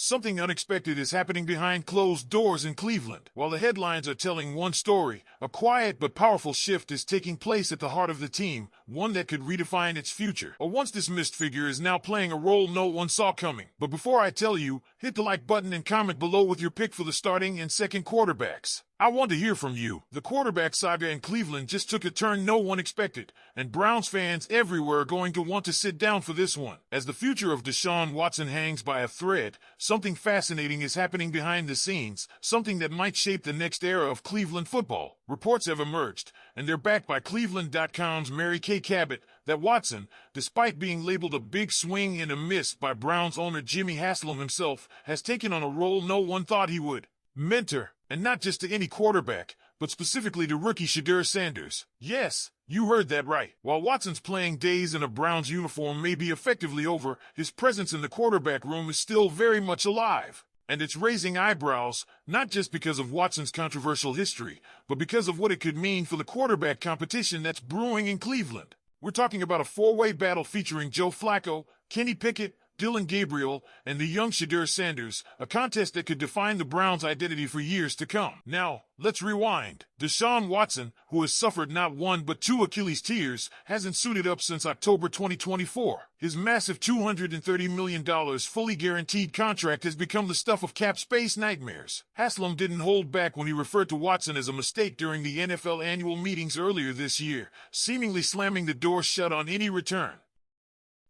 Something unexpected is happening behind closed doors in Cleveland. While the headlines are telling one story, a quiet but powerful shift is taking place at the heart of the team, one that could redefine its future. A once dismissed figure is now playing a role no one saw coming. But before I tell you, hit the like button and comment below with your pick for the starting and second quarterbacks. I want to hear from you. The quarterback saga in Cleveland just took a turn no one expected, and Browns fans everywhere are going to want to sit down for this one. As the future of Deshaun Watson hangs by a thread, something fascinating is happening behind the scenes, something that might shape the next era of Cleveland football. Reports have emerged, and they're backed by Cleveland.com's Mary Kay Cabot, that Watson, despite being labeled a big swing and a miss by Browns owner Jimmy Haslam himself, has taken on a role no one thought he would. Mentor. And not just to any quarterback, but specifically to rookie Shedeur Sanders. Yes, you heard that right. While Watson's playing days in a Browns uniform may be effectively over, his presence in the quarterback room is still very much alive. And it's raising eyebrows, not just because of Watson's controversial history, but because of what it could mean for the quarterback competition that's brewing in Cleveland. We're talking about a four-way battle featuring Joe Flacco, Kenny Pickett, Dillon Gabriel, and the young Shedeur Sanders, a contest that could define the Browns' identity for years to come. Now, let's rewind. Deshaun Watson, who has suffered not one but two Achilles tears, hasn't suited up since October 2024. His massive $230 million fully guaranteed contract has become the stuff of cap space nightmares. Haslam didn't hold back when he referred to Watson as a mistake during the NFL annual meetings earlier this year, seemingly slamming the door shut on any return.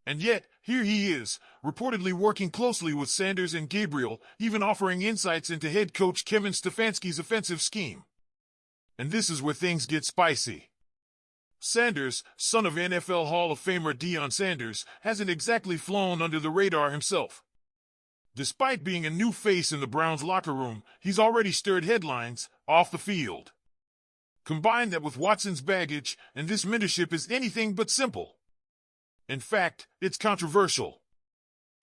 And yet, here he is, reportedly working closely with Sanders and Gabriel, even offering insights into head coach Kevin Stefanski's offensive scheme. And this is where things get spicy. Sanders, son of NFL Hall of Famer Deion Sanders, hasn't exactly flown under the radar himself. Despite being a new face in the Browns locker room, he's already stirred headlines off the field. Combine that with Watson's baggage, and this mentorship is anything but simple. In fact, it's controversial.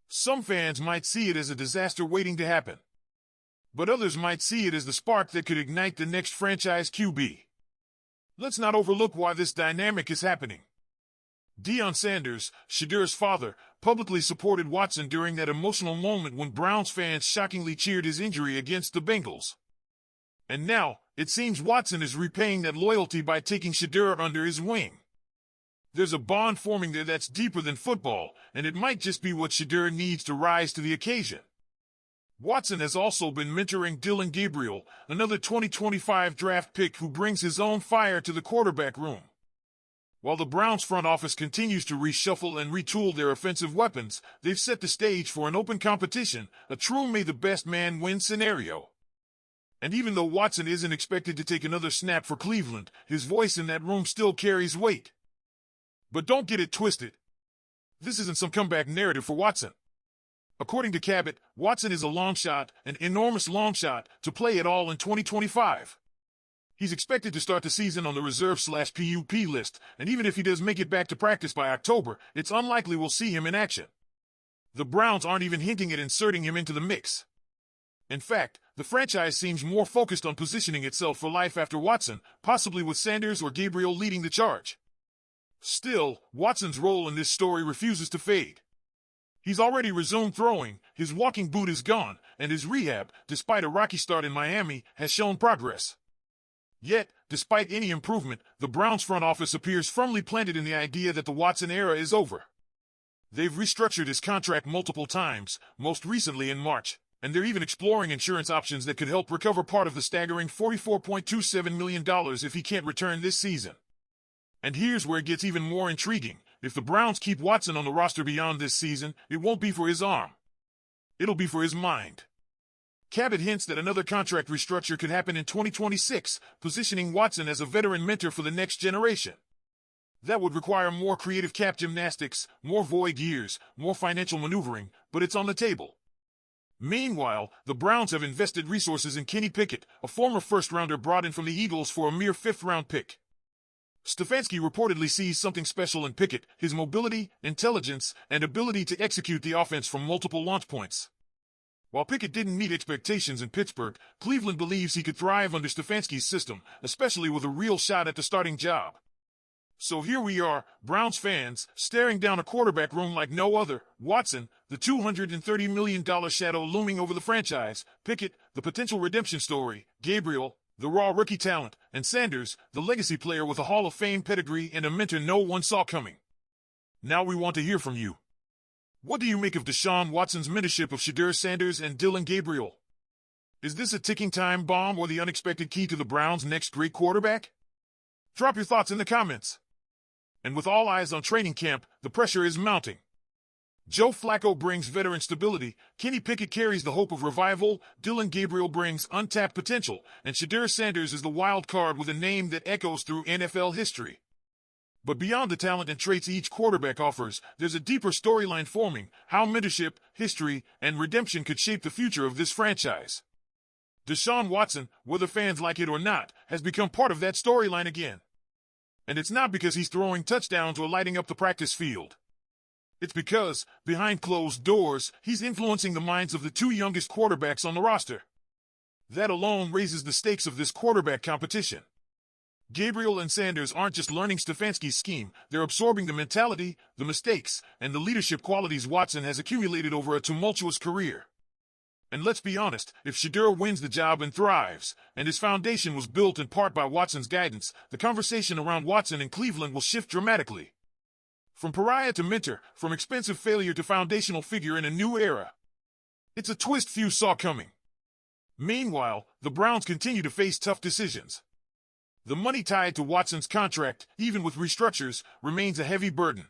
Some fans might see it as a disaster waiting to happen. But others might see it as the spark that could ignite the next franchise QB. Let's not overlook why this dynamic is happening. Deion Sanders, Shedeur's father, publicly supported Watson during that emotional moment when Browns fans shockingly cheered his injury against the Bengals. And now, it seems Watson is repaying that loyalty by taking Shedeur under his wing. There's a bond forming there that's deeper than football, and it might just be what Shedeur needs to rise to the occasion. Watson has also been mentoring Dillon Gabriel, another 2025 draft pick who brings his own fire to the quarterback room. While the Browns front office continues to reshuffle and retool their offensive weapons, they've set the stage for an open competition, a true may the best man win scenario. And even though Watson isn't expected to take another snap for Cleveland, his voice in that room still carries weight. But don't get it twisted. This isn't some comeback narrative for Watson. According to Cabot, Watson is a long shot, an enormous long shot, to play it all in 2025. He's expected to start the season on the reserve/PUP list, and even if he does make it back to practice by October, it's unlikely we'll see him in action. The Browns aren't even hinting at inserting him into the mix. In fact, the franchise seems more focused on positioning itself for life after Watson, possibly with Sanders or Gabriel leading the charge. Still, Watson's role in this story refuses to fade. He's already resumed throwing, his walking boot is gone, and his rehab, despite a rocky start in Miami, has shown progress. Yet, despite any improvement, the Browns front office appears firmly planted in the idea that the Watson era is over. They've restructured his contract multiple times, most recently in March, and they're even exploring insurance options that could help recover part of the staggering $44.27 million if he can't return this season. And here's where it gets even more intriguing. If the Browns keep Watson on the roster beyond this season, it won't be for his arm. It'll be for his mind. Cabot hints that another contract restructure could happen in 2026, positioning Watson as a veteran mentor for the next generation. That would require more creative cap gymnastics, more void years, more financial maneuvering, but it's on the table. Meanwhile, the Browns have invested resources in Kenny Pickett, a former first-rounder brought in from the Eagles for a mere fifth-round pick. Stefanski reportedly sees something special in Pickett, his mobility, intelligence, and ability to execute the offense from multiple launch points. While Pickett didn't meet expectations in Pittsburgh, Cleveland believes he could thrive under Stefanski's system, especially with a real shot at the starting job. So here we are, Browns fans, staring down a quarterback room like no other. Watson, the $230 million shadow looming over the franchise. Pickett, the potential redemption story. Gabriel, the raw rookie talent. And Sanders, the legacy player with a Hall of Fame pedigree and a mentor no one saw coming. Now we want to hear from you. What do you make of Deshaun Watson's mentorship of Shedeur Sanders and Dillon Gabriel? Is this a ticking time bomb or the unexpected key to the Browns' next great quarterback? Drop your thoughts in the comments. And with all eyes on training camp, the pressure is mounting. Joe Flacco brings veteran stability, Kenny Pickett carries the hope of revival, Dillon Gabriel brings untapped potential, and Shedeur Sanders is the wild card with a name that echoes through NFL history. But beyond the talent and traits each quarterback offers, there's a deeper storyline forming, how mentorship, history, and redemption could shape the future of this franchise. Deshaun Watson, whether fans like it or not, has become part of that storyline again. And it's not because he's throwing touchdowns or lighting up the practice field. It's because, behind closed doors, he's influencing the minds of the two youngest quarterbacks on the roster. That alone raises the stakes of this quarterback competition. Gabriel and Sanders aren't just learning Stefanski's scheme, they're absorbing the mentality, the mistakes, and the leadership qualities Watson has accumulated over a tumultuous career. And let's be honest, if Shedeur wins the job and thrives, and his foundation was built in part by Watson's guidance, the conversation around Watson in Cleveland will shift dramatically. From pariah to mentor, from expensive failure to foundational figure in a new era. It's a twist few saw coming. Meanwhile, the Browns continue to face tough decisions. The money tied to Watson's contract, even with restructures, remains a heavy burden.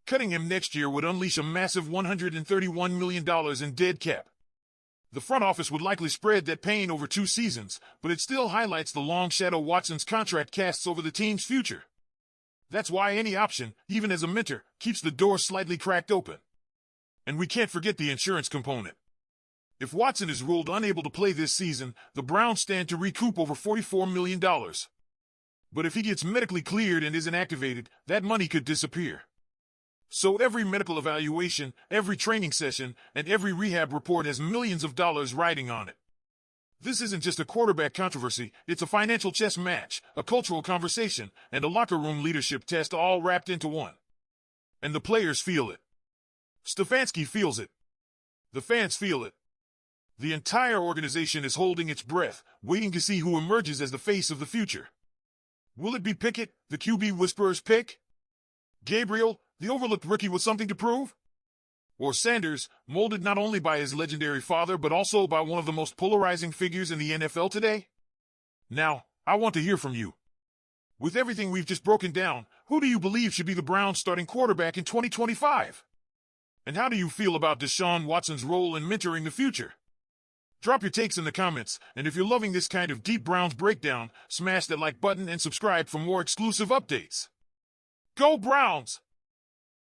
Cutting him next year would unleash a massive $131 million in dead cap. The front office would likely spread that pain over 2 seasons, but it still highlights the long shadow Watson's contract casts over the team's future. That's why any option, even as a mentor, keeps the door slightly cracked open. And we can't forget the insurance component. If Watson is ruled unable to play this season, the Browns stand to recoup over $44 million. But if he gets medically cleared and isn't activated, that money could disappear. So every medical evaluation, every training session, and every rehab report has millions of dollars riding on it. This isn't just a quarterback controversy, it's a financial chess match, a cultural conversation, and a locker room leadership test all wrapped into one. And the players feel it. Stefanski feels it. The fans feel it. The entire organization is holding its breath, waiting to see who emerges as the face of the future. Will it be Pickett, the QB whisperer's pick? Gabriel, the overlooked rookie with something to prove? Or Sanders, molded not only by his legendary father but also by one of the most polarizing figures in the NFL today? Now, I want to hear from you. With everything we've just broken down, who do you believe should be the Browns' starting quarterback in 2025? And how do you feel about Deshaun Watson's role in mentoring the future? Drop your takes in the comments, and if you're loving this kind of deep Browns breakdown, smash that like button and subscribe for more exclusive updates. Go Browns!